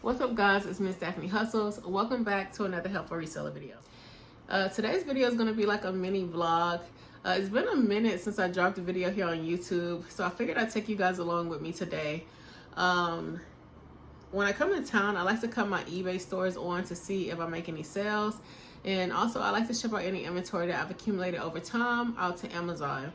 What's up, guys? It's Miss Daphne Hustles. Welcome back to another helpful reseller video. Today's video is going to be like a mini vlog. It's been a minute since I dropped a video here on YouTube, so I figured I'd take you guys along with me today. When I come to town, I like to cut my eBay stores on to see if I make any sales, and also I like to ship out any inventory that I've accumulated over time out to Amazon.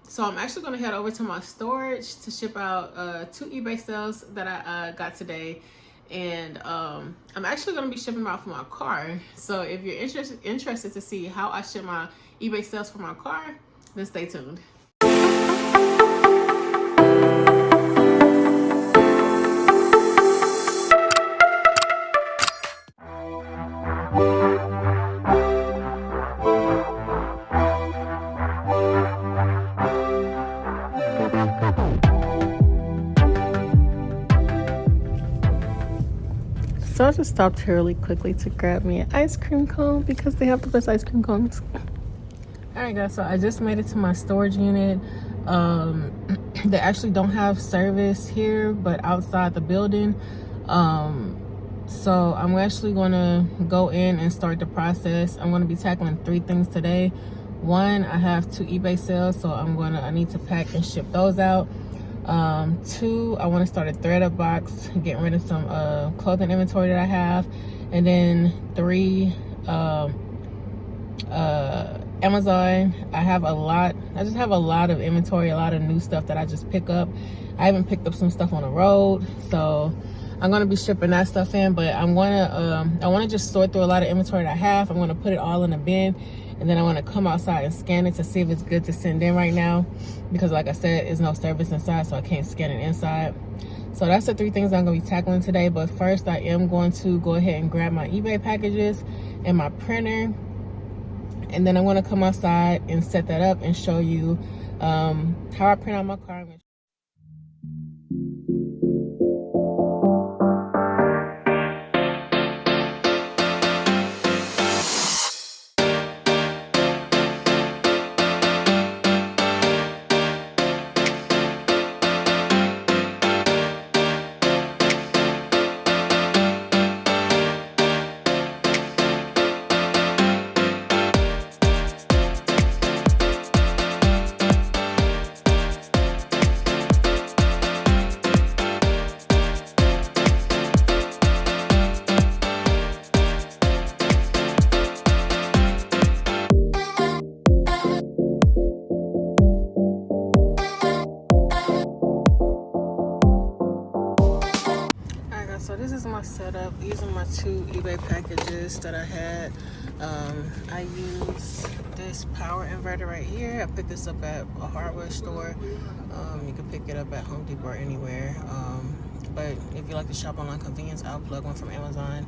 So I'm actually going to head over to my storage to ship out 2 eBay sales that I got today, and I'm actually going to be shipping them out for my car. So if you're interested to see how I ship my eBay sales for my car, then stay tuned. So I just stopped here really quickly to grab me an ice cream cone because they have the best ice cream cones. Alright guys, so I just made it to my storage unit. They actually don't have service here but outside the building. So I'm actually going to go in and start the process. I'm going to be tackling 3 things today. 1, I have 2 eBay sales, so I need to pack and ship those out. 2, I want to start a thread-up box, getting rid of some clothing inventory that I have. And then 3, Amazon. I just have a lot of inventory, a lot of new stuff that I just pick up. I even picked up some stuff on the road, so I'm going to be shipping that stuff in. But I want to just sort through a lot of inventory that I have. I'm going to put it all in a bin, and then I want to come outside and scan it to see if it's good to send in right now, because like I said, there's no service inside, so I can't scan it inside. So that's the 3 things I'm going to be tackling today. But first, I am going to go ahead and grab my eBay packages and my printer, and then I'm going to come outside and set that up and show you how I print out my car. So this is my setup. These are my 2 eBay packages that I had. I use this Power Inverter right here. I picked this up at a hardware store. You can pick it up at Home Depot or anywhere. But if you like to shop online convenience, I'll plug one from Amazon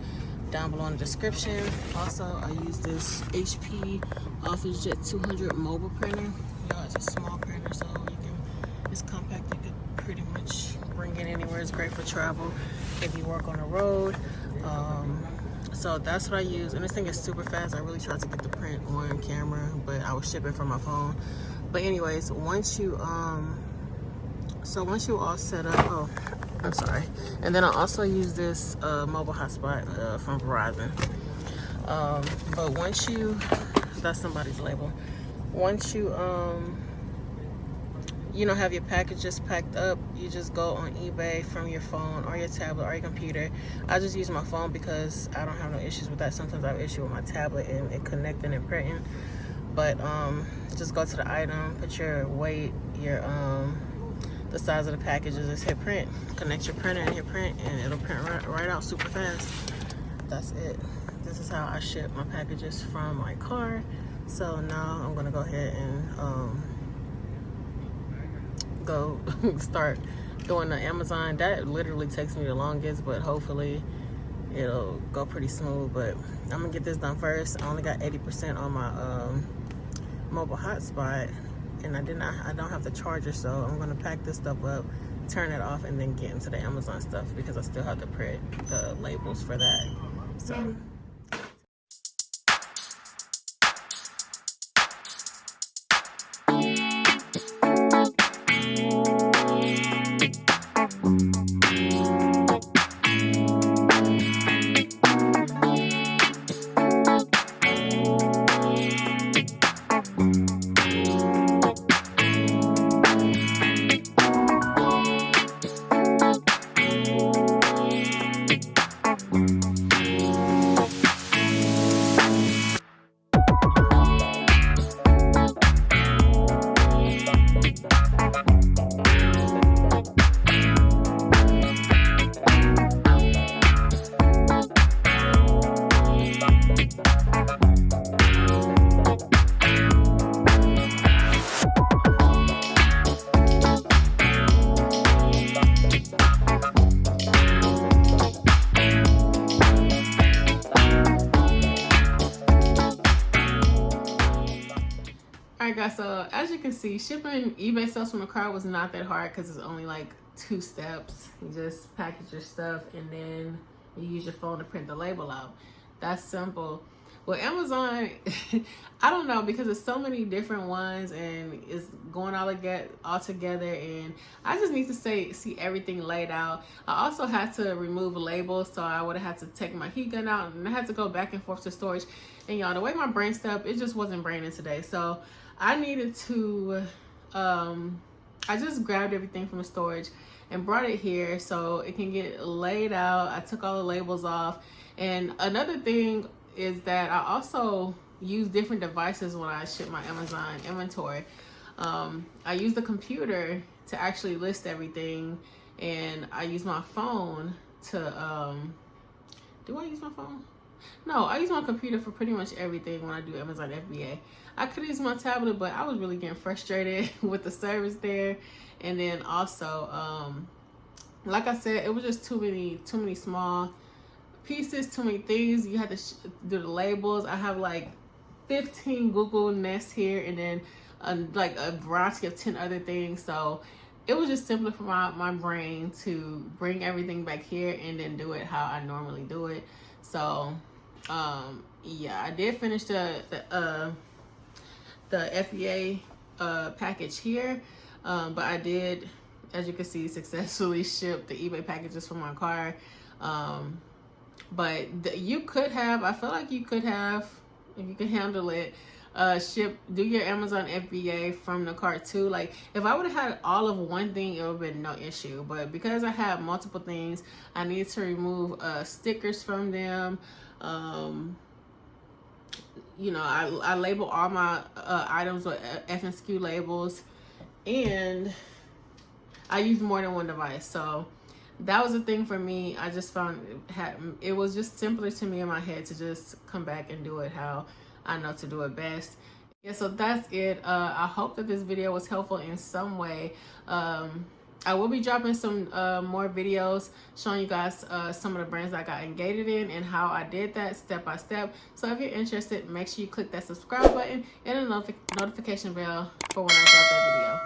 down below in the description. Also, I use this HP OfficeJet 200 mobile printer. It's a small printer, so it's compact. You can pretty much bring it anywhere. It's great for travel if you work on the road. So that's what I use, and this thing is super fast. I really tried to get the print on camera, but I was shipping from my phone. But anyways, once you all set up, I'm sorry. And then I also use this mobile hotspot from Verizon. But once that's somebody's label. Once you have your packages packed up, you just go on eBay from your phone or your tablet or your computer. I just use my phone because I don't have no issues with that. Sometimes I have issue with my tablet and it connecting and printing. But just go to the item, put your weight, your the size of the packages, just hit print. Connect your printer and hit print, and it'll print right out super fast. That's it. This is how I ship my packages from my car. So now I'm gonna go ahead and go start doing the Amazon. That literally takes me the longest, but hopefully it'll go pretty smooth. But I'm gonna get this done first. I only got 80% on my mobile hotspot, and I don't have the charger, so I'm gonna pack this stuff up, turn it off, and then get into the Amazon stuff because I still have to print the labels for that. So guys, so as you can see, shipping eBay sales from the car was not that hard because it's only like 2 steps. You just package your stuff and then you use your phone to print the label out. That's simple. Well, Amazon, I don't know, because there's so many different ones and it's going all together, and I just need to see everything laid out. I also had to remove labels, so I would have had to take my heat gun out, and I had to go back and forth to storage. And y'all, the way my brain stepped, it just wasn't braining today. So I needed to, I just grabbed everything from the storage and brought it here so it can get laid out. I took all the labels off. And another thing is that I also use different devices when I ship my Amazon inventory. I use the computer to actually list everything, and I use my phone to, do I use my phone? No, I use my computer for pretty much everything when I do Amazon FBA. I could use my tablet, but I was really getting frustrated with the service there. And then also, like I said, it was just too many small pieces, too many things. You had to do the labels. I have like 15 Google Nests here, and then like a variety of 10 other things. So it was just simpler for my brain to bring everything back here and then do it how I normally do it. So yeah, I did finish the FBA package here, but I did, as you can see, successfully ship the eBay packages from my car. But you could have, I feel like you could have, if you can handle it, do your Amazon FBA from the cart too. Like if I would have had all of one thing, it would have been no issue. But because I have multiple things, I need to remove stickers from them. You know, I label all my items with F&SKU labels, and I use more than one device. So that was a thing for me. I just found it was just simpler to me in my head to just come back and do it how I know to do it best. Yeah, so that's it. I hope that this video was helpful in some way. I will be dropping some more videos showing you guys some of the brands I got engaged in and how I did that step by step. So if you're interested, make sure you click that subscribe button and a notification bell for when I drop that video.